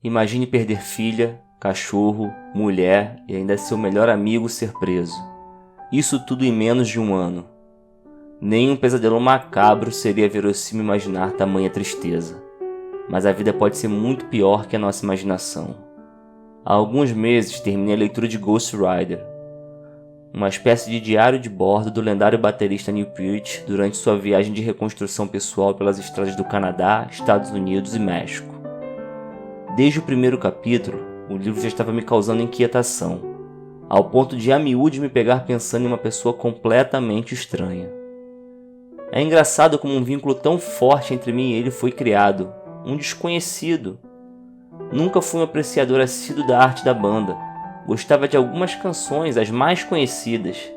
Imagine perder filha, cachorro, mulher e ainda seu melhor amigo ser preso. Isso tudo em menos de um ano. Nem um pesadelo macabro seria verossímil imaginar tamanha tristeza. Mas a vida pode ser muito pior que a nossa imaginação. Há alguns meses terminei a leitura de Ghost Rider, uma espécie de diário de bordo do lendário baterista Neil Peart durante sua viagem de reconstrução pessoal pelas estradas do Canadá, Estados Unidos e México. Desde o primeiro capítulo, o livro já estava me causando inquietação, ao ponto de a miúde me pegar pensando em uma pessoa completamente estranha. É engraçado como um vínculo tão forte entre mim e ele foi criado, um desconhecido. Nunca fui um apreciador assíduo da arte da banda. Gostava de algumas canções, as mais conhecidas,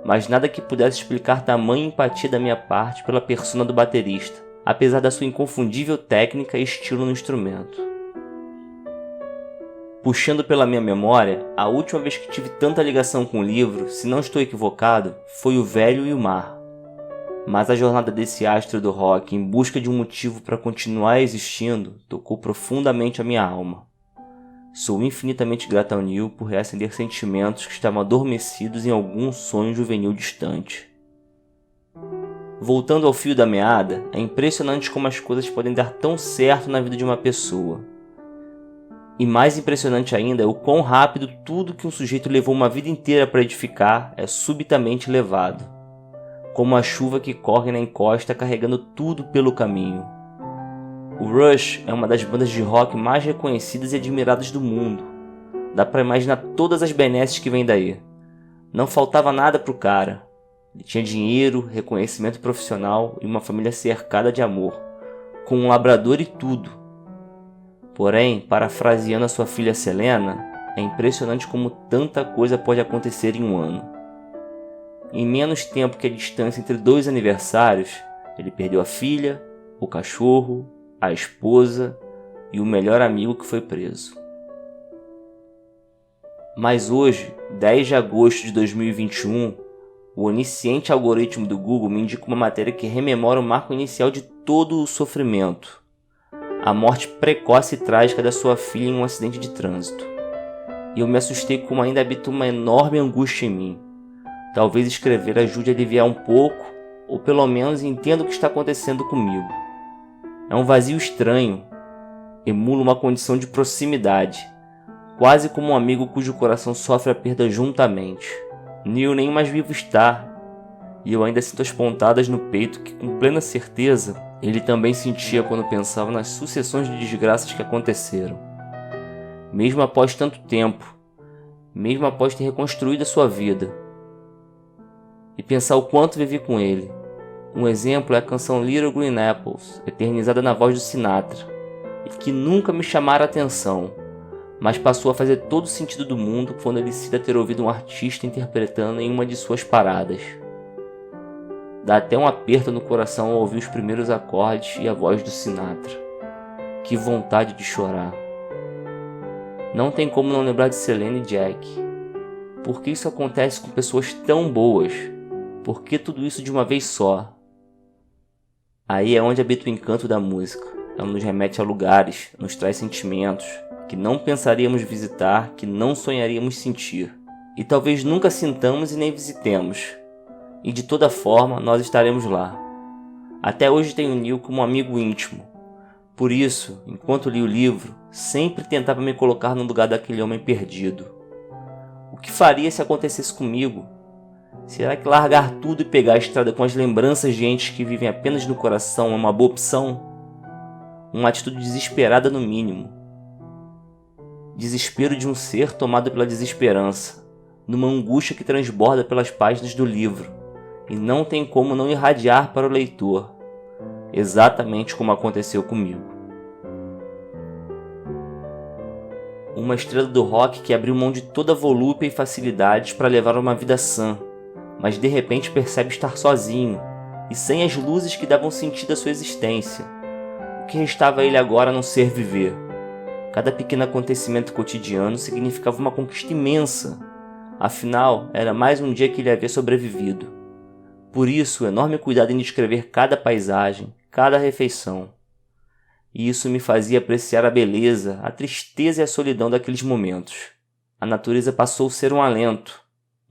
mas nada que pudesse explicar tamanha empatia da minha parte pela persona do baterista, apesar da sua inconfundível técnica e estilo no instrumento. Puxando pela minha memória, a última vez que tive tanta ligação com o livro, se não estou equivocado, foi O Velho e o Mar. Mas a jornada desse astro do rock em busca de um motivo para continuar existindo tocou profundamente a minha alma. Sou infinitamente grato ao Neil por reacender sentimentos que estavam adormecidos em algum sonho juvenil distante. Voltando ao fio da meada, é impressionante como as coisas podem dar tão certo na vida de uma pessoa. E mais impressionante ainda é o quão rápido tudo que um sujeito levou uma vida inteira para edificar é subitamente levado. Como a chuva que corre na encosta carregando tudo pelo caminho. O Rush é uma das bandas de rock mais reconhecidas e admiradas do mundo. Dá pra imaginar todas as benesses que vêm daí. Não faltava nada pro cara. Ele tinha dinheiro, reconhecimento profissional e uma família cercada de amor, com um labrador e tudo. Porém, parafraseando a sua filha Selena, é impressionante como tanta coisa pode acontecer em um ano. Em menos tempo que a distância entre 2 aniversários, ele perdeu a filha, o cachorro, a esposa e o melhor amigo que foi preso. Mas hoje, 10 de agosto de 2021, o onisciente algoritmo do Google me indica uma matéria que rememora o marco inicial de todo o sofrimento: a morte precoce e trágica da sua filha em um acidente de trânsito. E eu me assustei como ainda habita uma enorme angústia em mim. Talvez escrever ajude a aliviar um pouco, ou pelo menos entenda o que está acontecendo comigo. É um vazio estranho, emula uma condição de proximidade, quase como um amigo cujo coração sofre a perda juntamente. Neil nem mais vivo está, e eu ainda sinto as pontadas no peito que, com plena certeza, ele também sentia quando pensava nas sucessões de desgraças que aconteceram. Mesmo após tanto tempo, mesmo após ter reconstruído a sua vida, e pensar o quanto vivi com ele. Um exemplo é a canção Little Green Apples, eternizada na voz do Sinatra, e que nunca me chamara a atenção, mas passou a fazer todo o sentido do mundo quando ele decida ter ouvido um artista interpretando em uma de suas paradas. Dá até um aperto no coração ao ouvir os primeiros acordes e a voz do Sinatra. Que vontade de chorar. Não tem como não lembrar de Selena e Jack. Por que isso acontece com pessoas tão boas? Por que tudo isso de uma vez só? Aí é onde habita o encanto da música. Ela nos remete a lugares, nos traz sentimentos que não pensaríamos visitar, que não sonharíamos sentir. E talvez nunca sintamos e nem visitemos. E de toda forma, nós estaremos lá. Até hoje tenho o Neil como um amigo íntimo. Por isso, enquanto li o livro, sempre tentava me colocar no lugar daquele homem perdido. O que faria se acontecesse comigo? Será que largar tudo e pegar a estrada com as lembranças de entes que vivem apenas no coração é uma boa opção? Uma atitude desesperada no mínimo. Desespero de um ser tomado pela desesperança, numa angústia que transborda pelas páginas do livro, e não tem como não irradiar para o leitor, exatamente como aconteceu comigo. Uma estrela do rock que abriu mão de toda volúpia e facilidades para levar uma vida sã, mas de repente percebe estar sozinho e sem as luzes que davam sentido à sua existência. O que restava a ele agora a não ser viver? Cada pequeno acontecimento cotidiano significava uma conquista imensa. Afinal, era mais um dia que ele havia sobrevivido. Por isso, o enorme cuidado em descrever cada paisagem, cada refeição. e isso me fazia apreciar a beleza, a tristeza e a solidão daqueles momentos. A natureza passou a ser um alento,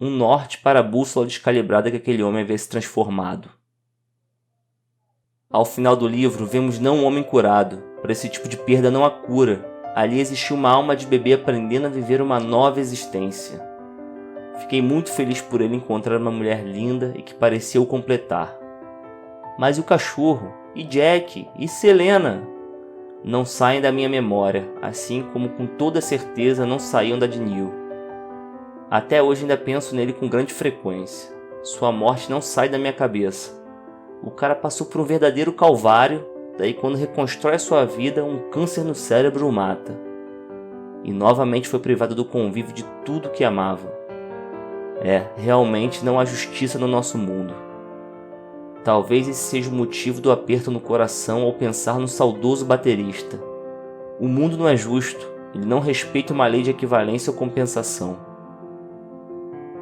um norte para a bússola descalibrada que aquele homem havia se transformado. Ao final do livro, vemos não um homem curado. Para esse tipo de perda não há cura. Ali existia uma alma de bebê aprendendo a viver uma nova existência. Fiquei muito feliz por ele encontrar uma mulher linda e que parecia o completar. Mas e o cachorro? E Jack? E Selena? Não saem da minha memória, assim como com toda certeza não saíam da de Neil. Até hoje ainda penso nele com grande frequência. Sua morte não sai da minha cabeça. O cara passou por um verdadeiro calvário, daí quando reconstrói a sua vida, um câncer no cérebro o mata. E novamente foi privado do convívio de tudo que amava. Realmente não há justiça no nosso mundo. Talvez esse seja o motivo do aperto no coração ao pensar no saudoso baterista. O mundo não é justo, ele não respeita uma lei de equivalência ou compensação.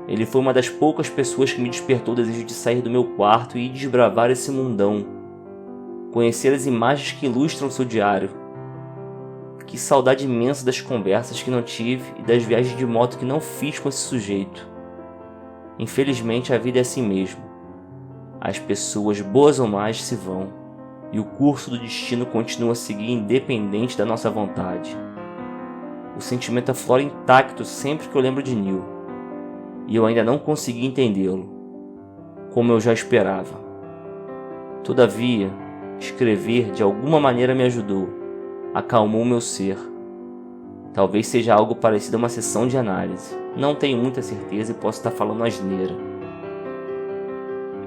Ele foi uma das poucas pessoas que me despertou o desejo de sair do meu quarto e desbravar esse mundão. Conhecer as imagens que ilustram seu diário. Que saudade imensa das conversas que não tive e das viagens de moto que não fiz com esse sujeito. Infelizmente a vida é assim mesmo. As pessoas, boas ou más, se vão, e o curso do destino continua a seguir independente da nossa vontade. O sentimento aflora intacto sempre que eu lembro de Neil, e eu ainda não consegui entendê-lo, como eu já esperava. Todavia, escrever de alguma maneira me ajudou, acalmou meu ser. Talvez seja algo parecido a uma sessão de análise. Não tenho muita certeza e posso estar falando asneira.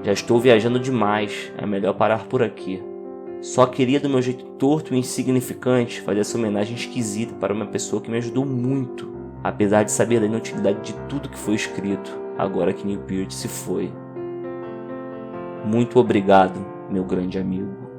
Já estou viajando demais, é melhor parar por aqui. Só queria, do meu jeito torto e insignificante, fazer essa homenagem esquisita para uma pessoa que me ajudou muito, apesar de saber da inutilidade de tudo que foi escrito, agora que Neil Peart se foi. Muito obrigado, meu grande amigo.